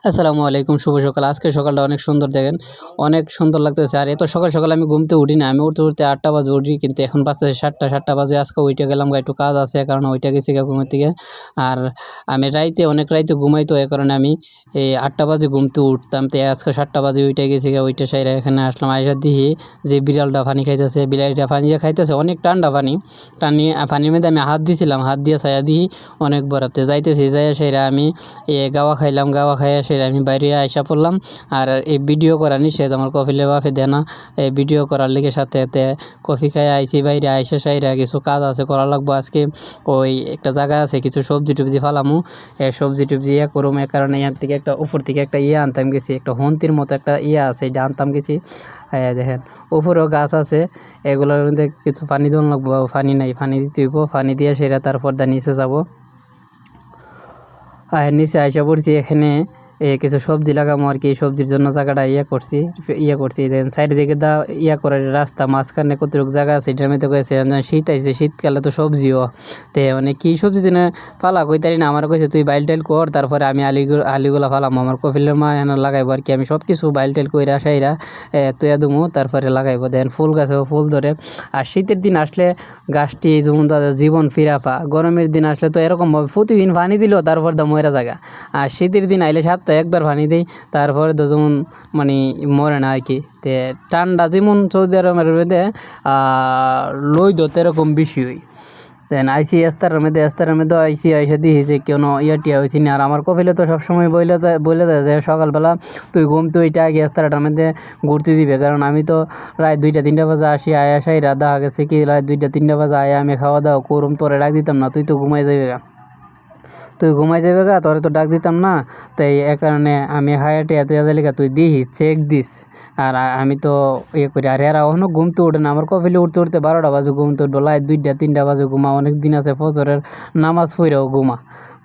আসসালামু আলাইকুম, শুভ সকাল। আজকের সকালটা অনেক সুন্দর দেখেন, অনেক সুন্দর লাগতেছে। আর এত সকাল, সকাল আমি ঘুম থেকে উঠি না। আমি উঠতে ৮টা বাজে উঠি, কিন্তু এখন বাজতেছে ৭টা বাজে। আজকে উইঠা গেলাম গা, একটু কাজ আছে, এ কারণে উইঠা গেছি গা ঘুমের থেকে। আর আমি অনেক রাইতে ঘুমাই, তো এ কারণে আমি এই ৮টা বাজে ঘুম থেকে উঠতাম। তো আজকে ৭টা বাজে উইঠা গেছি গা। উইঠা সাইরা এখানে আসলাম। আইসা দেখি যে বিড়ালটা পানি খাইতেছে। বিড়ালটা পানি যে খাইতেছে অনেক ঠান্ডা পানি। পানির মধ্যে আমি হাত দিছিলাম, হাত দিয়ে ছায়া দিই অনেক বরফতে যাইতেছি। যাইয়া সেরা আমি গাওয়া খাইলাম, গাওয়া খাইয়া সেরা আমি বাইরে আইসা পড়লাম। আর এই ভিডিও করা নিষেধ, আমার কফিলের বাপে দেয় না এই ভিডিও করার লেগে। সাথে কফি খাইয়া আইসি বাইরে, আইসা সাইরা কিছু কাজ আছে করা লাগবো আজকে। ওই একটা জায়গা আছে, কিছু সবজি টবজি ফালামু, সবজি টবজি করুম। এ কারণে এখান থেকে একটা উপর থেকে একটা আনতাম গেছি, একটা হন্তির মতো একটা আছে, এটা আনতাম গেছি। দেখেন উপরেও গাছ আছে, এগুলোর মধ্যে কিছু পানি দেওয়া লাগবো। পানি নাই, পানি দিতে হইব। পানি দিয়ে সেটা তারপর নিচে যাবো। নিচে আইসা পড়ছি, এখানে কিছু সবজি লাগামো আর কি। সবজির জন্য জায়গাটা করছি দেখেন সাইড দিকে করে রাস্তা মাঝখানে কতটুকু জায়গা আছে, এটার মধ্যে কয়েছে শীত আইছে, শীতকালে তো সবজিও তে মানে কি সবজি দিনে ফালা কইতারি না। আমার কইছে তুই বাইল টাইল কর, তারপরে আমি আলিগুলা ফালাম। আমার কফিলের মা এনে লাগাইবো আর কি। আমি সব কিছু বাইল টাইল কইরা সাইরা তুইয়া দুমু, তারপরে লাগাইবো। দেখেন ফুল গাছেও ফুল ধরে। আর শীতের দিন আসলে গাছটি যেমন তাদের জীবন ফিরা পা। গরমের দিন আসলে তো এরকমভাবে প্রতিদিন পানি দিলেও তারপর তো মরে জায়গা। আর শীতের দিন আইলে সপ্তাহে একবার পানি দেই, তারপরে তো যেমন মানে মরে না আর কি। তে ঠান্ডা যেমন সৌদি আরবের মধ্যে রোদ এরকম বেশি হয়। দেন আইসি এস্তারের মধ্যে আইসা দিই যে কেন টিয়া হয়েছি না। আর আমার কফিলে তো সবসময় বলে দেয় যে সকালবেলা তুই ঘুম তুই এটা আগে এস্তারাটার মধ্যে ঘুরতে দিবে। কারণ আমি তো রাত 2টা-3টা বাজে আসি, আয়া সাইরা দেখা গেছে কি রাত 2টা-3টা বাজে আয়া আমি খাওয়া দাওয়া করুম, তোরে ডাক দিতাম না, তুই তো ঘুমাই যাবে গা, তোরে তো ডাক দিতাম না। তাই এ কারণে আমি হায়াটে এত লেখা তুই দিস চেক দিস। আর আমি তো করি। আর এরা এখনও ঘুমতে উঠে না। আমার কফিলে উঠতে 12টা বাজে ঘুমতে উঠবো, লাইট 2টা-3টা বাজে ঘুমা। অনেক দিন আছে ফজরের নামাজ পইরাও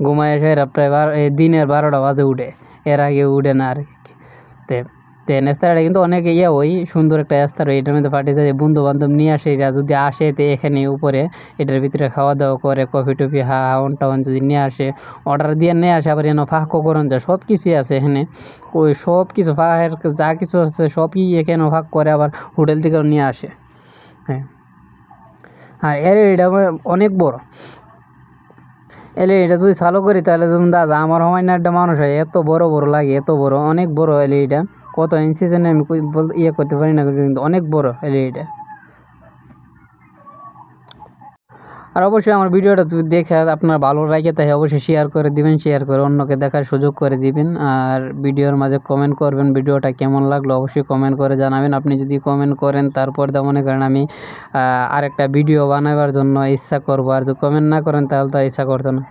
ঘুমায় এসে এরা প্রায় দিনের 12টা বাজে উঠে, এর আগে উঠে না আর কি। নেস্তারাটা কিন্তু অনেক ওই সুন্দর একটা এস্তার। এটার মধ্যে পার্টি যায়, বন্ধু বান্ধব নিয়ে আসে, যা যদি আসে তো এখানে উপরে এটার ভিতরে খাওয়া দাওয়া করে, কফি টফি হাওন টাউন যদি নিয়ে আসে, অর্ডার দিয়ে নিয়ে আসে। আবার এনে ফাঁকও করেন যায়, সব কিছুই আছে এখানে। ওই সব কিছু ফাঁকের যা কিছু আছে সবই এখানে ফাঁক করে, আবার হোটেল থেকেও নিয়ে আসে। হ্যাঁ, আর এটা অনেক বড়। এটা যদি চালু করি তাহলে যেমন দাদা আমার সময় না একটা মানুষ হয়, এত বড় লাগে, এত বড়, অনেক বড় এটা। কত ইঞ্চি জানি আমি করতে পারি না, কিন্তু অনেক বড় এটা। আর অবশ্যই আমার ভিডিওটা যদি দেখে আপনার ভালো লাগে তাই অবশ্যই শেয়ার করে দিবেন, শেয়ার করে অন্যকে দেখার সুযোগ করে দিবেন। আর ভিডিওর মাঝে কমেন্ট করবেন ভিডিওটা কেমন লাগলো, অবশ্যই কমেন্ট করে জানাবেন। আপনি যদি কমেন্ট করেন তারপর মনে করেন আমি আরেকটা ভিডিও বানাবার জন্য ইচ্ছা করবো। আর যদি কমেন্ট না করেন তাহলে তো ইচ্ছা করতো না।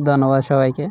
ধন্যবাদ সবাইকে।